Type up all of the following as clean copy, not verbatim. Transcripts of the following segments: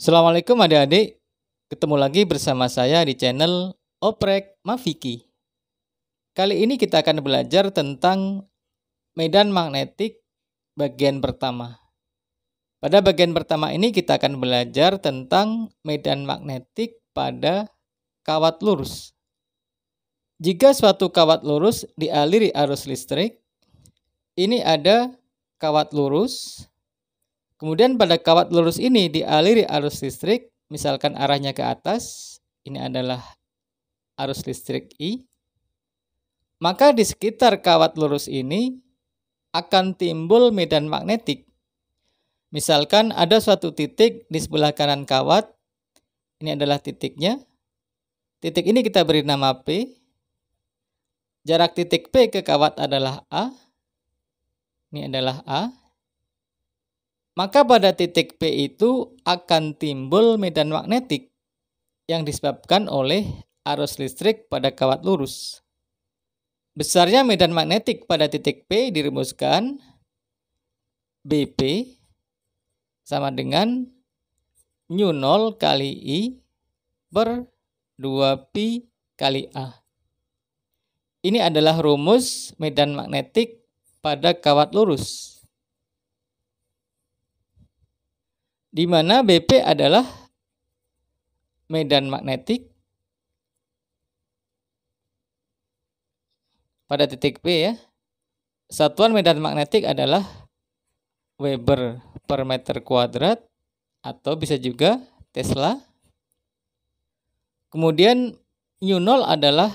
Assalamualaikum adik-adik, ketemu lagi bersama saya di channel Oprek Mafiki. Kali ini kita akan belajar tentang medan magnetik bagian pertama. Pada bagian pertama ini kita akan belajar tentang medan magnetik pada kawat lurus. Jika suatu kawat lurus dialiri arus listrik, ini ada kawat lurus. Kemudian pada kawat lurus ini dialiri arus listrik, misalkan arahnya ke atas, ini adalah arus listrik I. Maka di sekitar kawat lurus ini akan timbul medan magnetik. Misalkan ada suatu titik di sebelah kanan kawat, ini adalah titiknya. Titik ini kita beri nama P. Jarak titik P ke kawat adalah A. Ini adalah A. Maka pada titik P itu akan timbul medan magnetik yang disebabkan oleh arus listrik pada kawat lurus. Besarnya medan magnetik pada titik P dirumuskan BP sama dengan μ0 kali I per 2pi kali A. Ini adalah rumus medan magnetik pada kawat lurus, di mana BP adalah medan magnetik pada titik P ya. Satuan medan magnetik adalah Weber per meter kuadrat atau bisa juga Tesla. Kemudian μ0 adalah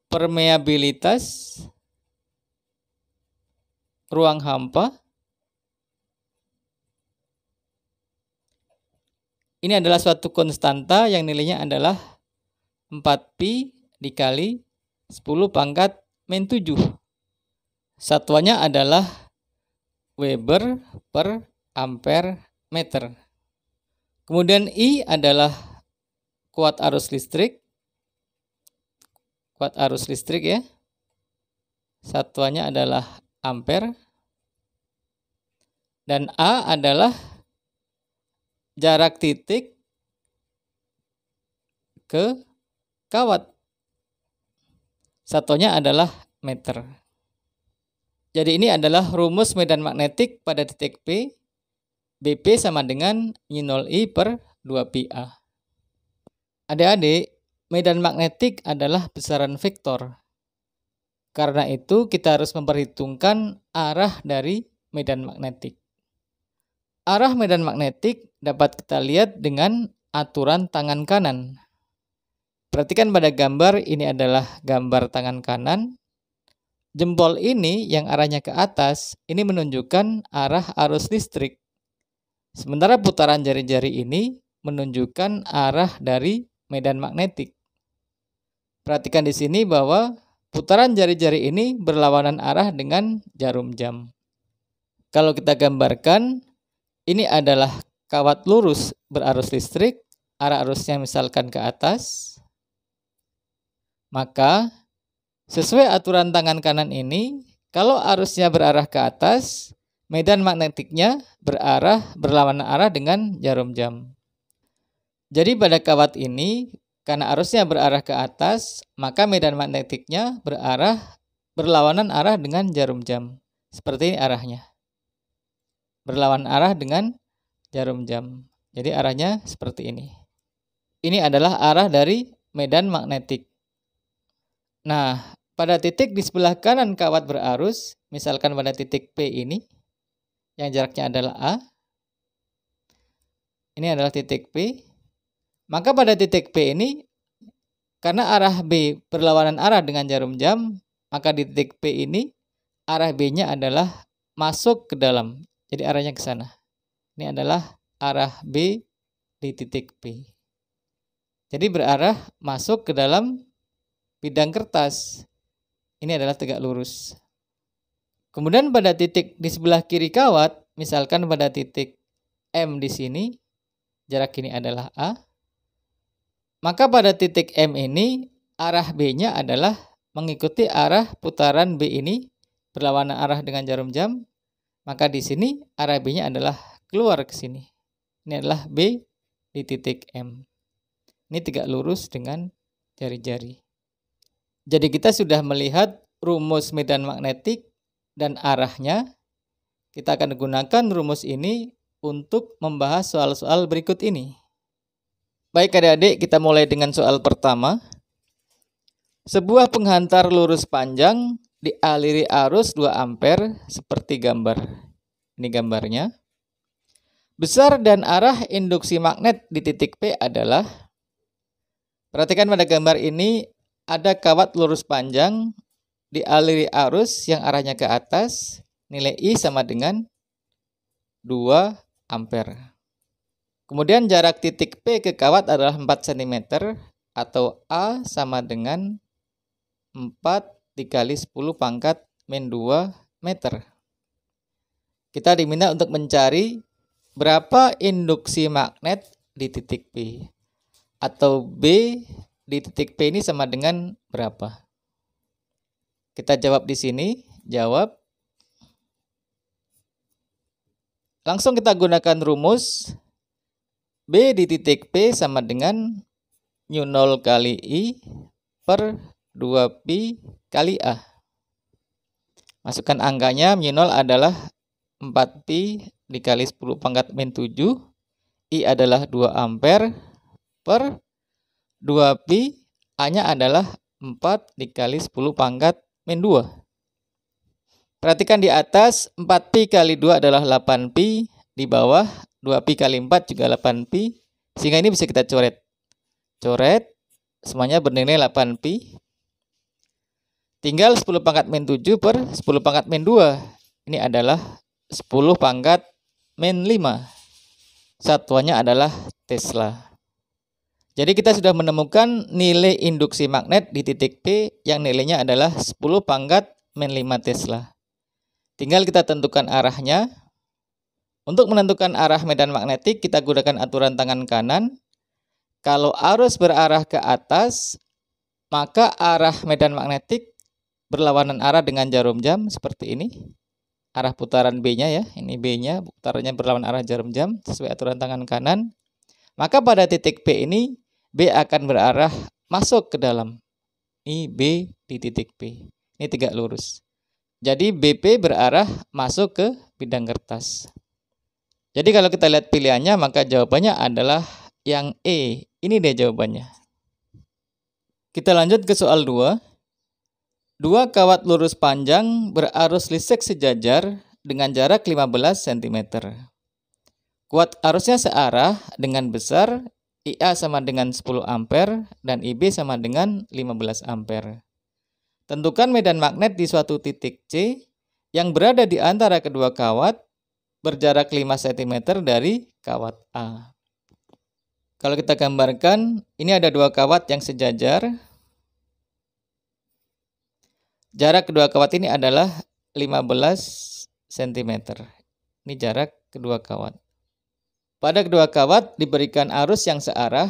permeabilitas ruang hampa. Ini adalah suatu konstanta yang nilainya adalah 4pi dikali 10 pangkat min 7. Satuannya adalah Weber per ampere meter. Kemudian I adalah kuat arus listrik. Kuat arus listrik ya. Satuannya adalah ampere. Dan A adalah jarak titik ke kawat. Satunya adalah meter. Jadi ini adalah rumus medan magnetik pada titik P. BP sama dengan μ0I per 2πA. Adik-adik, medan magnetik adalah besaran vektor. Karena itu kita harus memperhitungkan arah dari medan magnetik. Arah medan magnetik dapat kita lihat dengan aturan tangan kanan. Perhatikan pada gambar, ini adalah gambar tangan kanan. Jempol ini yang arahnya ke atas, ini menunjukkan arah arus listrik. Sementara putaran jari-jari ini menunjukkan arah dari medan magnetik. Perhatikan di sini bahwa putaran jari-jari ini berlawanan arah dengan jarum jam. Kalau kita gambarkan, ini adalah kawat lurus berarus listrik, arah arusnya misalkan ke atas. Maka sesuai aturan tangan kanan ini, kalau arusnya berarah ke atas, medan magnetiknya berlawanan arah dengan jarum jam. Jadi pada kawat ini, karena arusnya berarah ke atas, maka medan magnetiknya berlawanan arah dengan jarum jam. Seperti ini arahnya. Berlawanan arah dengan jarum jam. Jadi arahnya seperti ini. Ini adalah arah dari medan magnetik. Nah, pada titik di sebelah kanan kawat berarus, misalkan pada titik P ini, yang jaraknya adalah A. Ini adalah titik P. Maka pada titik P ini, karena arah B berlawanan arah dengan jarum jam, maka di titik P ini, arah B-nya adalah masuk ke dalam. Jadi arahnya ke sana. Ini adalah arah B di titik P. Jadi berarah masuk ke dalam bidang kertas. Ini adalah tegak lurus. Kemudian pada titik di sebelah kiri kawat, misalkan pada titik M di sini, jarak ini adalah A. Maka pada titik M ini, arah B-nya adalah mengikuti arah putaran B ini berlawanan arah dengan jarum jam. Maka di sini arah B-nya adalah keluar ke sini. Ini adalah B di titik M. Ini tegak lurus dengan jari-jari. Jadi kita sudah melihat rumus medan magnetik dan arahnya. Kita akan gunakan rumus ini untuk membahas soal-soal berikut ini. Baik adik-adik, kita mulai dengan soal pertama. Sebuah penghantar lurus panjang dialiri arus 2 ampere seperti gambar. Ini gambarnya. Besar dan arah induksi magnet di titik P adalah, perhatikan pada gambar ini ada kawat lurus panjang dialiri arus yang arahnya ke atas, nilai I sama dengan 2 ampere. Kemudian jarak titik P ke kawat adalah 4 cm atau A sama dengan 4 dikali 10 pangkat min 2 meter. Kita diminta untuk mencari berapa induksi magnet di titik P. Atau B di titik P ini sama dengan berapa? Kita jawab di sini, jawab. Langsung kita gunakan rumus B di titik P sama dengan μ0 kali I per 2pi kali A. Masukkan angkanya, μ0 adalah 4pi dikali 10 pangkat min 7. I adalah 2 ampere per 2pi, A-nya adalah 4 dikali 10 pangkat min 2. Perhatikan di atas, 4pi kali 2 adalah 8pi, di bawah 2pi kali 4 juga 8pi, sehingga ini bisa kita coret. Coret, semuanya bernilai 8pi. Tinggal 10 pangkat min 7 per 10 pangkat min 2. Ini adalah 10 pangkat min 5. Satuannya adalah Tesla. Jadi kita sudah menemukan nilai induksi magnet di titik P yang nilainya adalah 10 pangkat min 5 Tesla. Tinggal kita tentukan arahnya. Untuk menentukan arah medan magnetik, kita gunakan aturan tangan kanan. Kalau arus berarah ke atas, maka arah medan magnetik berlawanan arah dengan jarum jam seperti ini. Arah putaran B-nya ya, ini B-nya, putarannya berlawanan arah jarum jam sesuai aturan tangan kanan. Maka pada titik P ini, B akan berarah masuk ke dalam. Ini B di titik P. Ini tegak lurus. Jadi BP berarah masuk ke bidang kertas. Jadi kalau kita lihat pilihannya, maka jawabannya adalah yang E. Ini dia jawabannya. Kita lanjut ke soal 2. 2 kawat lurus panjang berarus listrik sejajar dengan jarak 15 cm. Kuat arusnya searah dengan besar, IA sama dengan 10 ampere dan IB sama dengan 15 ampere. Tentukan medan magnet di suatu titik C yang berada di antara kedua kawat berjarak 5 cm dari kawat A. Kalau kita gambarkan, ini ada 2 kawat yang sejajar. Jarak kedua kawat ini adalah 15 cm. Ini jarak kedua kawat. Pada kedua kawat diberikan arus yang searah.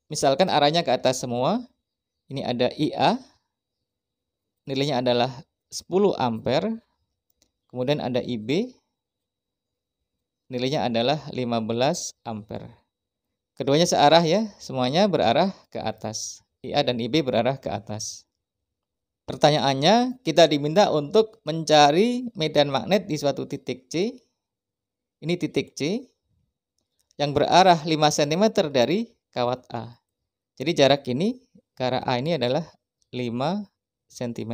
Misalkan arahnya ke atas semua. Ini ada IA. Nilainya adalah 10 ampere. Kemudian ada IB. Nilainya adalah 15 ampere. Keduanya searah ya, semuanya berarah ke atas. IA dan IB berarah ke atas. Pertanyaannya, kita diminta untuk mencari medan magnet di suatu titik C. Ini titik C yang berarah 5 cm dari kawat A. Jadi jarak ini ke arah A ini adalah 5 cm.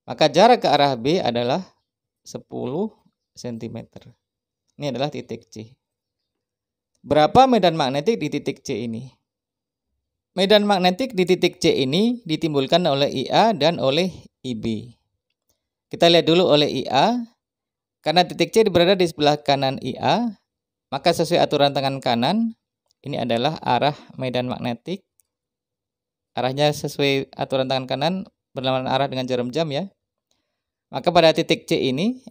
Maka jarak ke arah B adalah 10 cm. Ini adalah titik C. Berapa medan magnetik di titik C ini? Medan magnetik di titik C ini ditimbulkan oleh IA dan oleh IB. Kita lihat dulu oleh IA. Karena titik C berada di sebelah kanan IA, maka sesuai aturan tangan kanan, ini adalah arah medan magnetik. Arahnya sesuai aturan tangan kanan, berlawanan arah dengan jarum jam ya. Maka pada titik C ini,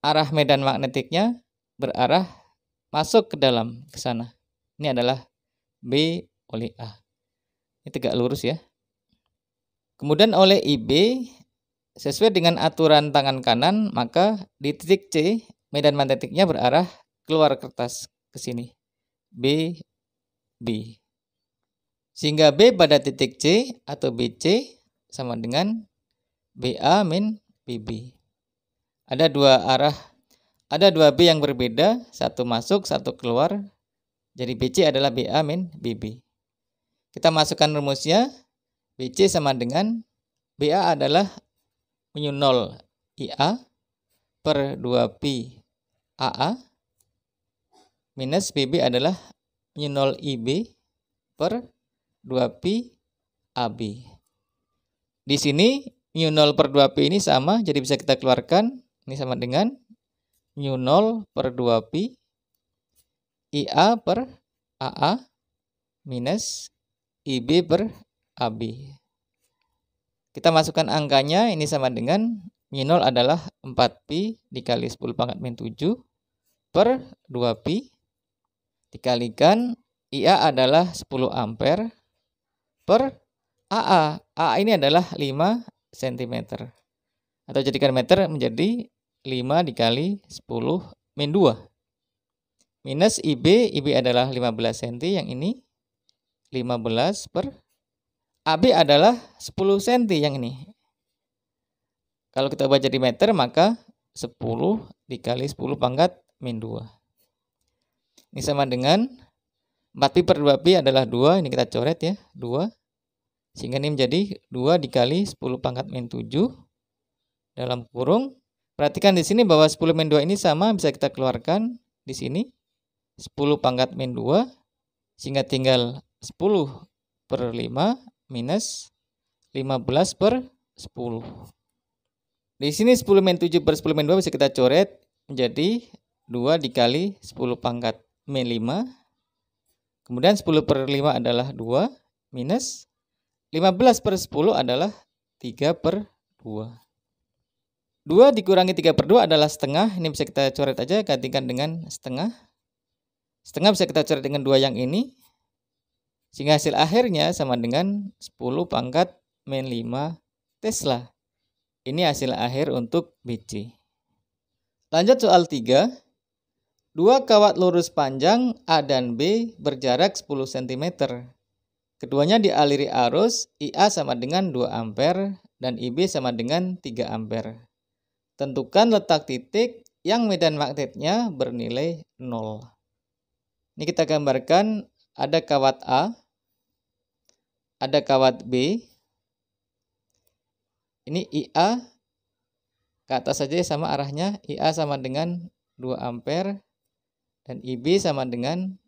arah medan magnetiknya berarah masuk ke dalam, ke sana. Ini adalah B oleh A. Ini tegak lurus ya. Kemudian oleh IB, sesuai dengan aturan tangan kanan, maka di titik C, medan magnetiknya berarah keluar kertas ke sini. B B. Sehingga B pada titik C atau BC sama dengan BA min BB. Ada dua B yang berbeda, satu masuk, satu keluar. Jadi BC adalah BA min BB. Kita masukkan rumusnya, BC sama dengan BA adalah mu 0 IA per 2pi AA minus BB adalah mu 0 IB per 2pi AB. Di sini mu 0 per 2pi ini sama, jadi bisa kita keluarkan. Ini sama dengan mu 0 per 2pi IA per AA minus IB per AB. Kita masukkan angkanya, ini sama dengan mu 0 adalah 4pi dikali 10 pangkat min 7 per 2pi dikalikan IA adalah 10 ampere per AA. AA ini adalah 5 cm. Atau jadikan meter menjadi 5 dikali 10 min 2. Minus IB adalah 15 cm, yang ini 15 per AB adalah 10 cm yang ini. Kalau kita ubah jadi meter maka 10 dikali 10 pangkat min 2. Ini sama dengan 4pi per 2pi adalah 2, ini kita coret ya, 2. Sehingga ini menjadi 2 dikali 10 pangkat min 7 dalam kurung. Perhatikan di sini bahwa 10 min 2 ini sama, bisa kita keluarkan di sini 10 pangkat min 2 sehingga tinggal 10 per 5 minus 15 per 10. Di sini 10 min 7 per 10 min 2 bisa kita coret menjadi 2 dikali 10 pangkat min 5. Kemudian 10 per 5 adalah 2 minus 15 per 10 adalah 3 per 2. 2 dikurangi 3 per 2 adalah setengah. Ini bisa kita coret aja, gantikan dengan setengah. Setengah bisa kita coret dengan 2 yang ini. Sehingga hasil akhirnya sama dengan 10 pangkat min 5 Tesla. Ini hasil akhir untuk BC. Lanjut soal 3. Dua kawat lurus panjang A dan B berjarak 10 cm. Keduanya dialiri arus, IA sama dengan 2 ampere dan IB sama dengan 3 ampere. Tentukan letak titik yang medan magnetnya bernilai 0. Ini kita gambarkan, ada kawat A, ada kawat B. Ini IA ke atas saja sama arahnya, IA sama dengan 2 ampere dan IB sama dengan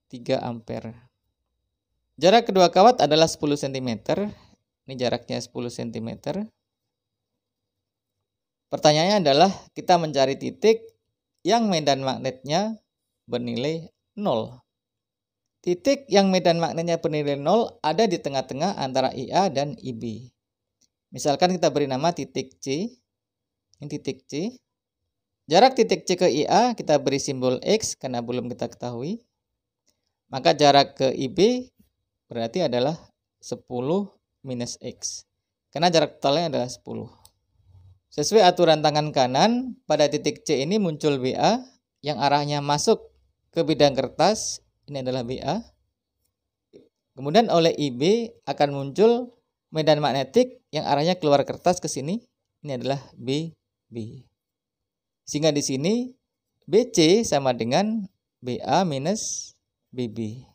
3 ampere. Jarak kedua kawat adalah 10 cm. Ini jaraknya 10 cm. Pertanyaannya adalah kita mencari titik yang medan magnetnya bernilai 0. Titik yang medan magnetnya bernilai 0 ada di tengah-tengah antara IA dan IB. Misalkan kita beri nama titik C. Ini titik C. Jarak titik C ke IA kita beri simbol X karena belum kita ketahui. Maka jarak ke IB berarti adalah 10 minus X. Karena jarak totalnya adalah 10. Sesuai aturan tangan kanan, pada titik C ini muncul BA yang arahnya masuk ke bidang kertas. Ini adalah BA. Kemudian oleh IB akan muncul medan magnetik yang arahnya keluar kertas ke sini. Ini adalah BB. Sehingga di sini BC sama dengan BA minus BB.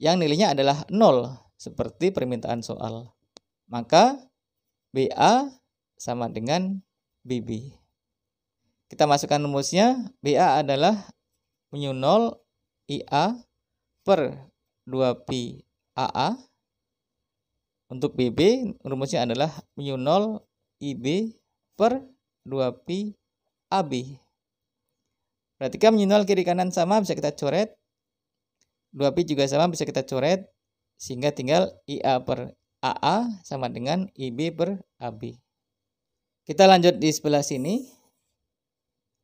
Yang nilainya adalah 0 seperti permintaan soal. Maka BA sama dengan BB. Kita masukkan rumusnya, BA adalah mu 0 IA per 2pi AA. Untuk BB rumusnya adalah mu 0 IB per 2pi AB. Perhatikan mu 0 kiri kanan sama, bisa kita coret. 2pi juga sama, bisa kita coret. Sehingga tinggal IA per AA sama dengan IB per AB. Kita lanjut di sebelah sini.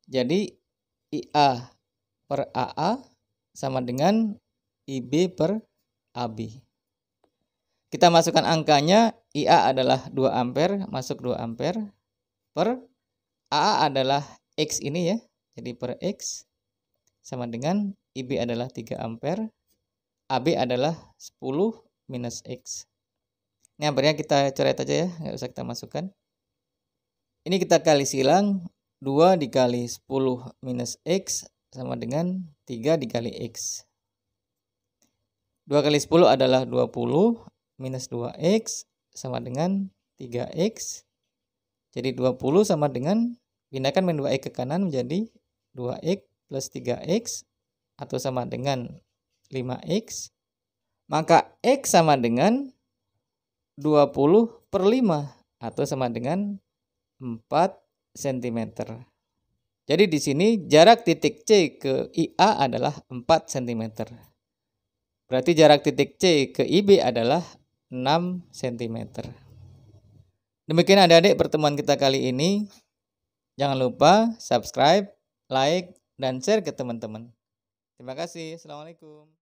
Jadi IA per AA sama dengan IB per AB. Kita masukkan angkanya, IA adalah 2 ampere, masuk 2 ampere, per AA adalah X ini ya, jadi per X, sama dengan IB adalah 3 ampere, AB adalah 10 minus X. Ini ampernya kita coret aja ya, nggak usah kita masukkan. Ini kita kali silang, 2 dikali 10 minus X sama dengan 3 dikali X. 2 kali 10 adalah 20, minus 2X sama dengan 3X. Jadi 20 sama dengan, pindahkan min 2X ke kanan menjadi 2X plus 3X atau sama dengan 5X. Maka X sama dengan 20 per 5 atau sama dengan 4 cm. Jadi di sini jarak titik C ke IA adalah 4 cm. Berarti jarak titik C ke IB adalah 6 cm. Demikian adik-adik pertemuan kita kali ini. Jangan lupa subscribe, like, dan share ke teman-teman. Terima kasih. Assalamualaikum.